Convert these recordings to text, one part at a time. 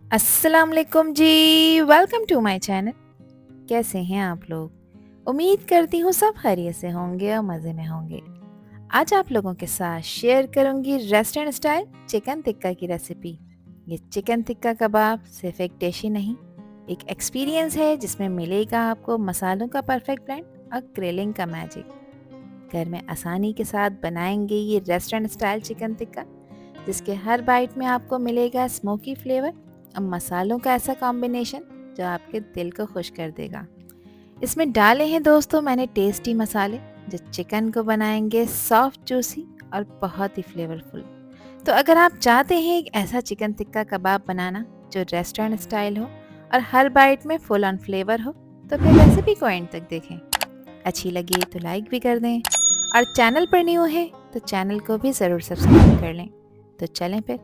अस्सलाम वालेकुम जी। Welcome to my channel. कैसे हैं आप लोग? उम्मीद करती हूँ सब खैरियत से होंगे और मज़े में होंगे। आज आप लोगों के साथ शेयर करूंगी रेस्टोरेंट स्टाइल चिकन टिक्का की रेसिपी। ये चिकन टिक्का कबाब सिर्फ एक डिश ही नहीं, एक एक्सपीरियंस है जिसमें मिलेगा आपको मसालों का परफेक्ट ब्लेंड और ग्रिलिंग का मैजिक। घर में आसानी के साथ बनाएंगे ये रेस्टोरेंट स्टाइल चिकन टिक्का, जिसके हर बाइट में आपको मिलेगा स्मोकी फ्लेवर और मसालों का ऐसा कॉम्बिनेशन जो आपके दिल को खुश कर देगा। इसमें डाले हैं दोस्तों मैंने टेस्टी मसाले जो चिकन को बनाएंगे सॉफ्ट जूसी और बहुत ही फ्लेवरफुल। तो अगर आप चाहते हैं एक ऐसा चिकन टिक्का कबाब बनाना जो रेस्टोरेंट स्टाइल हो और हर बाइट में फुल ऑन फ्लेवर हो, तो फिर रेसिपी को एंड तक देखें। अच्छी लगी तो लाइक भी कर दें और चैनल पर न्यू है तो चैनल को भी ज़रूर सब्सक्राइब कर लें। तो चलें फिर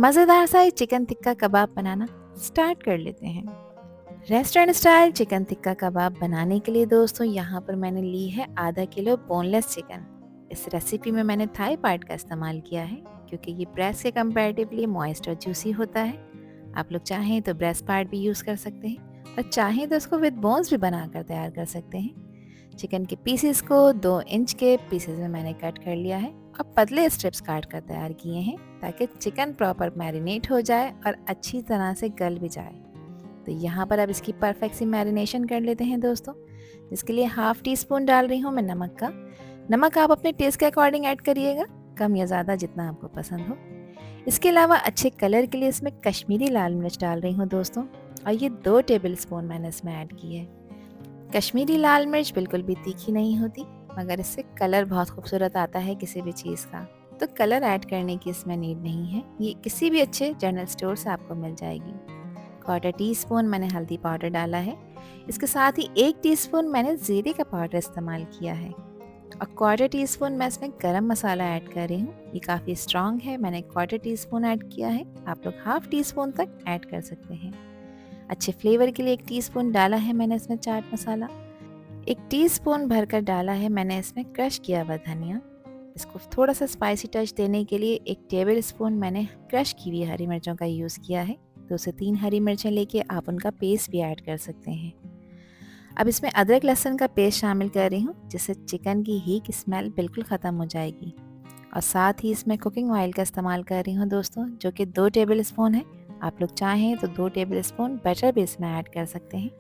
मज़ेदार सा चिकन टिक्का कबाब बनाना स्टार्ट कर लेते हैं। रेस्टोरेंट स्टाइल चिकन टिक्का कबाब बनाने के लिए दोस्तों यहाँ पर मैंने ली है आधा किलो बोनलेस चिकन। इस रेसिपी में मैंने थाई पार्ट का इस्तेमाल किया है क्योंकि ये ब्रेस्ट के कंपैरेटिवली मॉइस्ट और जूसी होता है। आप लोग चाहें तो ब्रेस्ट पार्ट भी यूज़ कर सकते हैं और चाहें तो उसको विद बोन्स भी बनाकर तैयार कर सकते हैं। चिकन के पीसेस को 2 इंच के पीसेस में मैंने कट कर लिया है और पतले स्ट्रिप्स काट कर तैयार किए हैं ताकि चिकन प्रॉपर मैरिनेट हो जाए और अच्छी तरह से गल भी जाए। तो यहाँ पर अब इसकी परफेक्ट सी मैरिनेशन कर लेते हैं दोस्तों, जिसके लिए हाफ टी स्पून डाल रही हूँ मैं नमक का। नमक आप अपने टेस्ट के अकॉर्डिंग ऐड करिएगा, कम या ज़्यादा जितना आपको पसंद हो। इसके अलावा अच्छे कलर के लिए इसमें कश्मीरी लाल मिर्च डाल रही हूँ दोस्तों, और ये 2 टेबल स्पून मैंने इसमें ऐड की है। कश्मीरी लाल मिर्च बिल्कुल भी तीखी नहीं होती, मगर इससे कलर बहुत खूबसूरत आता है किसी भी चीज़ का। तो कलर ऐड करने की इसमें नीड नहीं है, ये किसी भी अच्छे जनरल स्टोर से आपको मिल जाएगी। क्वार्टर टी स्पून मैंने हल्दी पाउडर डाला है। इसके साथ ही 1 टीस्पून मैंने ज़ीरे का पाउडर इस्तेमाल किया है और क्वार्टर टी स्पून मैं इसमें गरम मसाला ऐड कर रही हूँ। ये काफ़ी स्ट्रॉन्ग है, मैंने क्वार्टर टी स्पून ऐड किया है, आप लोग हाफ टी स्पून तक ऐड कर सकते हैं। अच्छे फ्लेवर के लिए 1 टीस्पून डाला है मैंने इसमें चाट मसाला। 1 टीस्पून भरकर डाला है मैंने इसमें क्रश किया हुआ धनिया। इसको थोड़ा सा स्पाइसी टच देने के लिए 1 टेबल स्पून मैंने क्रश की हुई हरी मिर्चों का यूज़ किया है। 2 से 3 हरी मिर्चें लेके आप उनका पेस्ट भी ऐड कर सकते हैं। अब इसमें अदरक लहसुन का पेस्ट शामिल कर रही हूँ, जिससे चिकन की हीट स्मेल बिल्कुल ख़त्म हो जाएगी। और साथ ही इसमें कुकिंग ऑयल का इस्तेमाल कर रही हूँ दोस्तों, जो कि 2 टेबल स्पून है। आप लोग चाहें तो 2 टेबल स्पून बटर भी इसमें ऐड कर सकते हैं।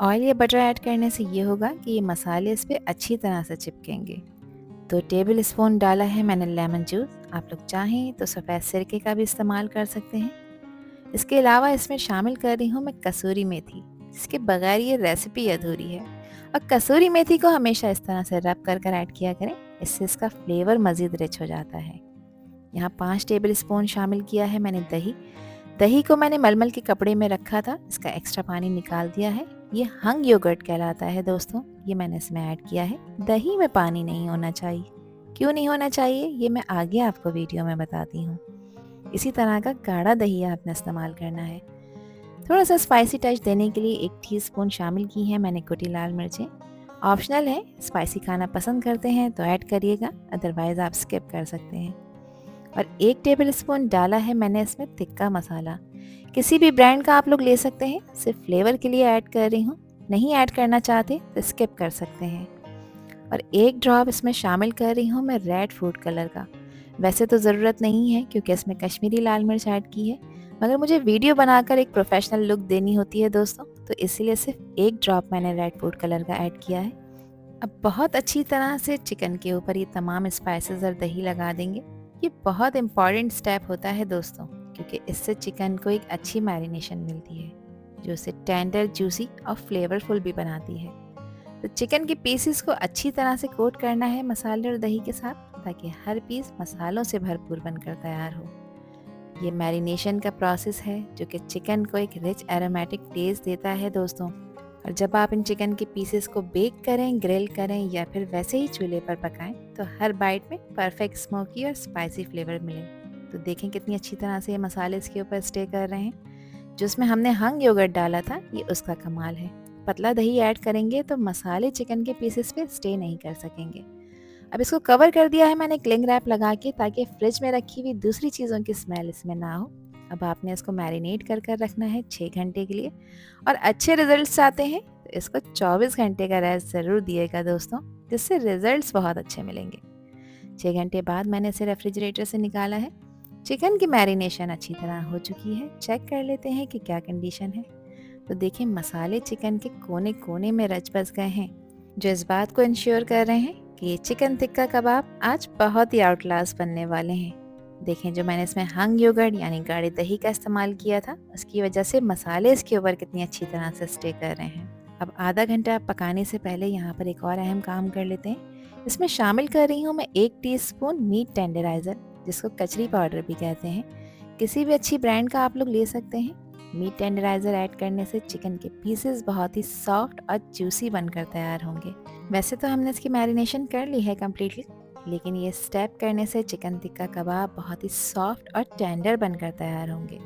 ऑयल या बटर ऐड करने से ये होगा कि ये मसाले इस पर अच्छी तरह से चिपकेंगे। 2 टेबल स्पून डाला है मैंने लेमन जूस, आप लोग चाहें तो सफ़ेद सिरके का भी इस्तेमाल कर सकते हैं। इसके अलावा इसमें शामिल कर रही हूँ मैं कसूरी मेथी, जिसके बगैर ये रेसिपी अधूरी है। और कसूरी मेथी को हमेशा इस तरह से रब कर ऐड किया करें, इससे इसका फ्लेवर मज़ीद रिच हो जाता है। यहाँ 5 टेबल स्पून शामिल किया है मैंने दही। दही को मैंने मलमल के कपड़े में रखा था, इसका एक्स्ट्रा पानी निकाल दिया है। ये हंग योगर्ट कहलाता है दोस्तों, ये मैंने इसमें ऐड किया है। दही में पानी नहीं होना चाहिए। क्यों नहीं होना चाहिए ये मैं आगे आपको वीडियो में बताती हूँ। इसी तरह का गाढ़ा दही आपने इस्तेमाल करना है। थोड़ा सा स्पाइसी टच देने के लिए 1 टीस्पून शामिल की है मैंने कुटी लाल मिर्चें। ऑप्शनल है, स्पाइसी खाना पसंद करते हैं तो ऐड करिएगा, अदरवाइज़ आप स्किप कर सकते हैं। और 1 टेबल स्पून डाला है मैंने इसमें तिक्का मसाला। किसी भी ब्रांड का आप लोग ले सकते हैं, सिर्फ फ्लेवर के लिए ऐड कर रही हूँ। नहीं ऐड करना चाहते तो स्किप कर सकते हैं। और 1 ड्रॉप इसमें शामिल कर रही हूँ मैं रेड फूड कलर का। वैसे तो ज़रूरत नहीं है क्योंकि इसमें कश्मीरी लाल मिर्च ऐड की है, मगर मुझे वीडियो बनाकर एक प्रोफेशनल लुक देनी होती है दोस्तों, तो इसीलिए सिर्फ 1 ड्रॉप मैंने रेड फूड कलर का ऐड किया है। अब बहुत अच्छी तरह से चिकन के ऊपर ये तमाम स्पाइसेस और दही लगा देंगे। ये बहुत इम्पॉर्टेंट स्टेप होता है दोस्तों, क्योंकि इससे चिकन को एक अच्छी मैरिनेशन मिलती है जो इसे टेंडर, जूसी और फ्लेवरफुल भी बनाती है। तो चिकन के पीसेस को अच्छी तरह से कोट करना है मसाले और दही के साथ, ताकि हर पीस मसालों से भरपूर बनकर तैयार हो। ये मैरिनेशन का प्रोसेस है जो कि चिकन को एक रिच एरोमेटिक टेस्ट देता है दोस्तों। और जब आप इन चिकन के पीसेस को बेक करें, ग्रिल करें या फिर वैसे ही चूल्हे पर पकाएं, तो हर बाइट में परफेक्ट स्मोकी और स्पाइसी फ्लेवर मिले। तो देखें कितनी अच्छी तरह से ये मसाले इसके ऊपर स्टे कर रहे हैं। जो इसमें हमने हंग योगर्ट डाला था, ये उसका कमाल है। पतला दही ऐड करेंगे तो मसाले चिकन के पीसेस पे स्टे नहीं कर सकेंगे। अब इसको कवर कर दिया है मैंने क्लिंग रैप लगा के, ताकि फ्रिज में रखी हुई दूसरी चीज़ों की स्मेल इसमें ना हो। अब आपने इसको मैरिनेट कर कर रखना है 6 घंटे के लिए, और अच्छे रिजल्ट्स आते हैं तो इसको 24 घंटे का रेस्ट ज़रूर दिएगा दोस्तों, जिससे रिजल्ट्स बहुत अच्छे मिलेंगे। 6 घंटे बाद मैंने इसे रेफ्रिजरेटर से निकाला है। चिकन की मैरिनेशन अच्छी तरह हो चुकी है। चेक कर लेते हैं कि क्या कंडीशन है। तो देखिए, मसाले चिकन के कोने कोने में रच बस गए हैं, जो इस बात को इंश्योर कर रहे हैं कि ये चिकन टिक्का कबाब आज बहुत ही आउटक्लास बनने वाले हैं। देखें, जो मैंने इसमें हंग योगर्ट यानी गाढ़े दही का इस्तेमाल किया था, उसकी वजह से मसाले इसके ऊपर कितनी अच्छी तरह से स्टे कर रहे हैं। अब आधा घंटा पकाने से पहले यहाँ पर एक और अहम काम कर लेते हैं। इसमें शामिल कर रही हूँ मैं 1 टीस्पून मीट टेंडराइज़र, जिसको कचरी पाउडर भी कहते हैं। किसी भी अच्छी ब्रांड का आप लोग ले सकते हैं। मीट टेंडराइज़र ऐड करने से चिकन के पीसेस बहुत ही सॉफ्ट और जूसी बनकर तैयार होंगे। वैसे तो हमने इसकी मैरिनेशन कर ली है कम्प्लीटली, लेकिन ये स्टेप करने से चिकन टिक्का कबाब बहुत ही सॉफ्ट और टेंडर बनकर तैयार होंगे।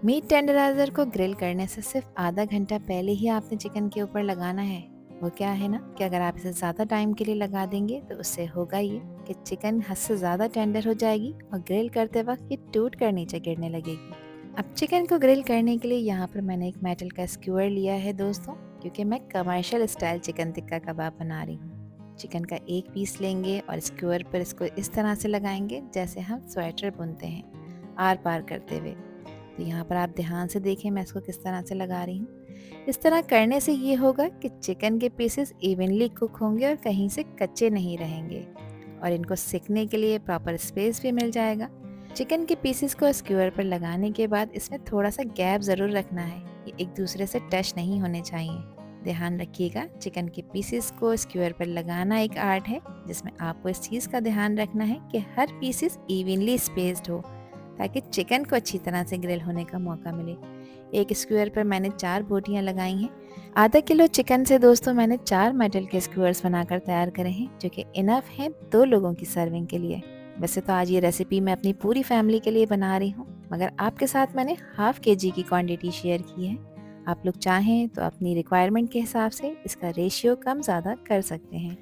मीट टेंडराइज़र को ग्रिल करने से सिर्फ आधा घंटा पहले ही आपने चिकन के ऊपर लगाना है। वो क्या है ना कि अगर आप इसे ज़्यादा टाइम के लिए लगा देंगे तो उससे होगा ये कि चिकन हद से ज़्यादा टेंडर हो जाएगी और ग्रिल करते वक्त ये टूट कर नीचे गिरने लगेगी। अब चिकन को ग्रिल करने के लिए यहाँ पर मैंने एक मेटल का स्क्यूअर लिया है दोस्तों, क्योंकि मैं कमर्शियल स्टाइल चिकन टिक्का कबाब बना रही हूँ। चिकन का एक पीस लेंगे और स्क्यूअर पर इसको इस तरह से लगाएंगे जैसे हम स्वेटर बुनते हैं, आर पार करते हुए। तो यहाँ पर आप ध्यान से देखें मैं इसको किस तरह से लगा रही हूँ। इस तरह करने से ये होगा कि चिकन के पीसेस इवनली कुक होंगे और कहीं से कच्चे नहीं रहेंगे, और इनको सिकने के लिए प्रॉपर स्पेस भी मिल जाएगा। चिकन के पीसेस को स्क्यूअर पर लगाने के बाद इसमें थोड़ा सा गैप ज़रूर रखना है, ये एक दूसरे से टच नहीं होने चाहिए। ध्यान रखिएगा, चिकन के पीसेस को स्क्यूअर पर लगाना एक आर्ट है, जिसमें आपको इस चीज़ का ध्यान रखना है कि हर पीसेस इवनली स्पेस्ड हो, ताकि चिकन को अच्छी तरह से ग्रिल होने का मौका मिले। एक स्क्यूअर पर मैंने 4 बोटियां लगाई हैं। आधा किलो चिकन से दोस्तों मैंने 4 मेटल के स्क्यूअर्स बनाकर तैयार करे हैं, जो कि इनफ हैं 2 लोगों की सर्विंग के लिए। वैसे तो आज ये रेसिपी मैं अपनी पूरी फैमिली के लिए बना रही हूँ, मगर आपके साथ मैंने ½ kg की क्वांटिटी शेयर की है। आप लोग चाहें तो अपनी रिक्वायरमेंट के हिसाब से इसका रेशियो कम ज़्यादा कर सकते हैं।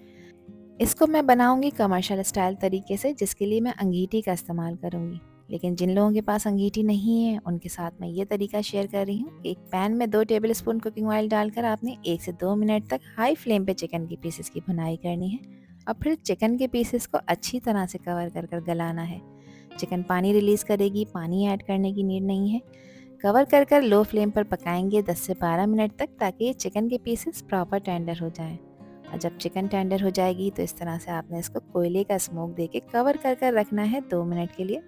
इसको मैं बनाऊंगी कमर्शियल स्टाइल तरीके से, जिसके लिए मैं अंगीठी का इस्तेमाल करूंगी। लेकिन जिन लोगों के पास अंगीठी नहीं है, उनके साथ मैं ये तरीका शेयर कर रही हूँ कि एक पैन में 2 टेबलस्पून कुकिंग ऑयल डालकर आपने 1 से 2 मिनट तक हाई फ्लेम पे चिकन के पीसेस की भुनाई करनी है, और फिर चिकन के पीसेस को अच्छी तरह से कवर कर कर गलाना है। चिकन पानी रिलीज़ करेगी, पानी ऐड करने की नीड नहीं है। कवर कर कर लो फ्लेम पर पकाएंगे 10 से 12 मिनट तक, ताकि ये चिकन के पीसेस प्रॉपर टेंडर हो जाएं। और जब चिकन टेंडर हो जाएगी तो इस तरह से आपने इसको कोयले का स्मोक देके कवर कर कर रखना है 2 मिनट के लिए,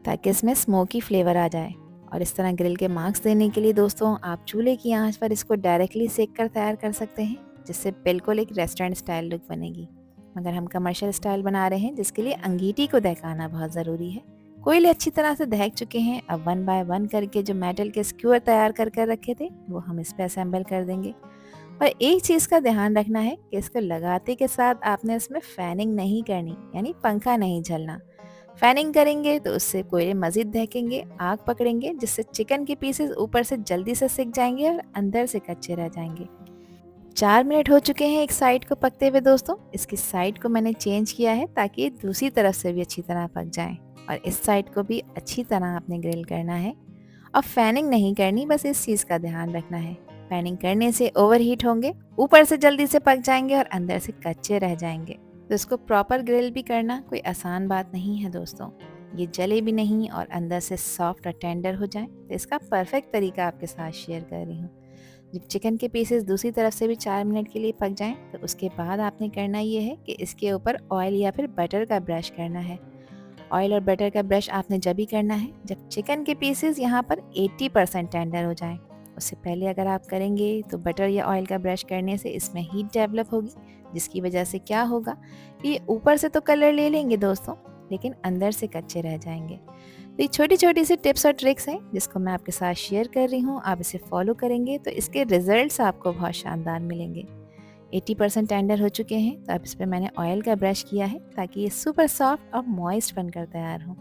ताकि इसमें स्मोकी फ्लेवर आ जाए। और इस तरह ग्रिल के मार्क्स देने के लिए दोस्तों आप चूल्हे की आंच पर इसको डायरेक्टली सेक कर तैयार कर सकते हैं, जिससे बिल्कुल एक रेस्टोरेंट स्टाइल लुक बनेगी। मगर हम कमर्शियल स्टाइल बना रहे हैं, जिसके लिए अंगीठी को दहकाना बहुत ज़रूरी है। कोयले अच्छी तरह से दहक चुके हैं। अब 1 बाय 1 करके जो मेटल के स्क्यूअर तैयार कर कर रखे थे, वो हम इस पर असेंबल कर देंगे। और एक चीज़ का ध्यान रखना है कि इसको लगाते के साथ आपने इसमें फैनिंग नहीं करनी, यानी पंखा नहीं झलना। फैनिंग करेंगे तो उससे कोयले मज़ीद दहकेंगे, आग पकड़ेंगे, जिससे चिकन के पीसेस ऊपर से जल्दी से सिक जाएंगे और अंदर से कच्चे रह जाएंगे। 4 मिनट हो चुके हैं एक साइड को पकते हुए दोस्तों। इसकी साइड को मैंने चेंज किया है ताकि दूसरी तरफ से भी अच्छी तरह पक जाए, और इस साइड को भी अच्छी तरह आपने ग्रिल करना है। और फैनिंग नहीं करनी, बस इस चीज़ का ध्यान रखना है। फैनिंग करने से ओवरहीट होंगे, ऊपर से जल्दी से पक जाएंगे और अंदर से कच्चे रह जाएंगे। तो इसको प्रॉपर ग्रिल भी करना कोई आसान बात नहीं है दोस्तों। ये जले भी नहीं और अंदर से सॉफ्ट और टेंडर हो जाए, तो इसका परफेक्ट तरीका आपके साथ शेयर कर रही हूँ। जब चिकन के पीसेस दूसरी तरफ से भी 4 मिनट के लिए पक जाएं, तो उसके बाद आपने करना ये है कि इसके ऊपर ऑयल या फिर बटर का ब्रश करना है। ऑयल और बटर का ब्रश आपने जब भी करना है जब चिकन के पीसेस यहाँ पर 80% टेंडर हो जाएं। उससे पहले अगर आप करेंगे तो बटर या ऑयल का ब्रश करने से इसमें हीट डेवलप होगी, जिसकी वजह से क्या होगा कि ये ऊपर से तो कलर ले लेंगे दोस्तों, लेकिन अंदर से कच्चे रह जाएंगे। तो ये छोटी छोटी सी टिप्स और ट्रिक्स हैं जिसको मैं आपके साथ शेयर कर रही हूँ। आप इसे फॉलो करेंगे तो इसके रिजल्ट्स आपको बहुत शानदार मिलेंगे। 80% टेंडर हो चुके हैं, तो अब इस पर मैंने ऑयल का ब्रश किया है ताकि ये सुपर सॉफ्ट और मॉइस्ट बनकर तैयार हो।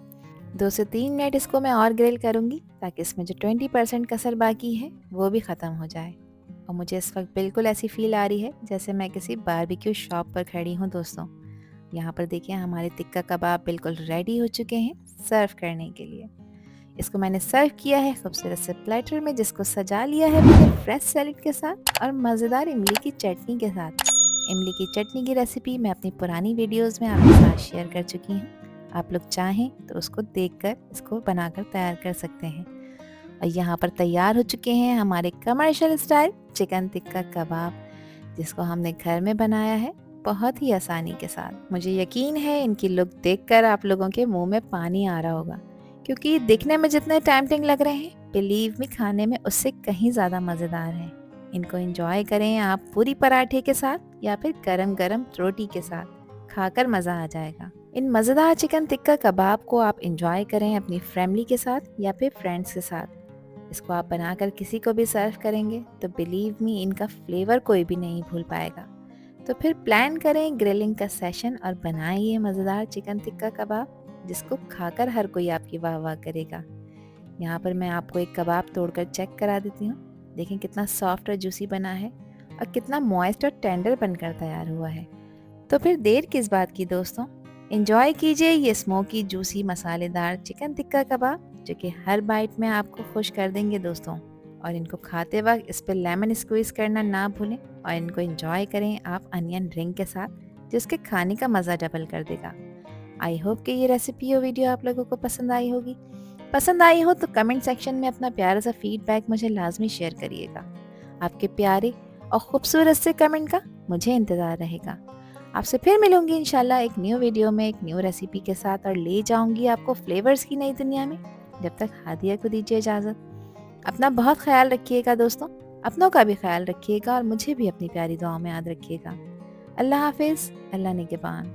2 से 3 मिनट इसको मैं और ग्रिल करूँगी ताकि इसमें जो 20% कसर बाकी है वो भी ख़त्म हो जाए। और मुझे इस वक्त बिल्कुल ऐसी फील आ रही है जैसे मैं किसी बारबेक्यू शॉप पर खड़ी हूँ दोस्तों। यहाँ पर देखिए हमारे टिक्का कबाब बिल्कुल रेडी हो चुके हैं सर्व करने के लिए। इसको मैंने सर्व किया है खूबसूरत से प्लेटर में, जिसको सजा लिया है मैंने फ्रेश सैलेड के साथ और मज़ेदार इमली की चटनी के साथ। इमली की चटनी की रेसिपी मैं अपनी पुरानी वीडियोस में आपके साथ शेयर कर चुकी हूँ। आप लोग चाहें तो उसको देखकर इसको बनाकर तैयार कर सकते हैं। और यहाँ पर तैयार हो चुके हैं हमारे कमर्शियल स्टाइल चिकन टिक्का कबाब, जिसको हमने घर में बनाया है बहुत ही आसानी के साथ। मुझे यकीन है इनकी लुक देखकर आप लोगों के मुंह में पानी आ रहा होगा, क्योंकि दिखने में जितने टेम्पटिंग लग रहे हैं, बिलीव मी खाने में उससे कहीं ज़्यादा मज़ेदार हैं। इनको एंजॉय करें आप पूरी पराठे के साथ या फिर गरम गरम रोटी के साथ, खाकर मज़ा आ जाएगा। इन मज़ेदार चिकन टिक्का कबाब को आप एंजॉय करें अपनी फैमिली के साथ या फिर फ्रेंड्स के साथ। इसको आप बनाकर किसी को भी सर्व करेंगे तो बिलीव मी इनका फ्लेवर कोई भी नहीं भूल पाएगा। तो फिर प्लान करें ग्रिलिंग का सेशन और बनाएं ये मज़ेदार चिकन टिक्का कबाब, जिसको खाकर हर कोई आपकी वाह वाह करेगा। यहाँ पर मैं आपको एक कबाब तोड़कर चेक करा देती हूँ। देखें कितना सॉफ्ट और जूसी बना है और कितना मॉइस्ट और टेंडर बनकर तैयार हुआ है। तो फिर देर किस बात की दोस्तों, एंजॉय कीजिए ये स्मोकी जूसी मसालेदार चिकन टिक्का कबाब, जो कि हर बाइट में आपको खुश कर देंगे दोस्तों। और इनको खाते वक्त इस पर लेमन स्क्वीज़ करना ना भूलें और इनको एंजॉय करें आप अनियन रिंग के साथ, जिसके खाने का मज़ा डबल कर देगा। आई होप कि ये रेसिपी और वीडियो आप लोगों को पसंद आई होगी। पसंद आई हो तो कमेंट सेक्शन में अपना प्यारा सा फीडबैक मुझे लाजमी शेयर करिएगा। आपके प्यारे और ख़ूबसूरत से कमेंट का मुझे इंतज़ार रहेगा। आपसे फिर मिलूंगी इंशाल्लाह एक न्यू वीडियो में एक न्यू रेसिपी के साथ, और ले जाऊंगी आपको फ्लेवर्स की नई दुनिया में। जब तक हादिया को दीजिए इजाज़त। अपना बहुत ख्याल रखिएगा दोस्तों, अपनों का भी ख्याल रखिएगा और मुझे भी अपनी प्यारी दुआओं में याद रखिएगा। अल्लाह हाफिज़, अल्लाह निगहबान।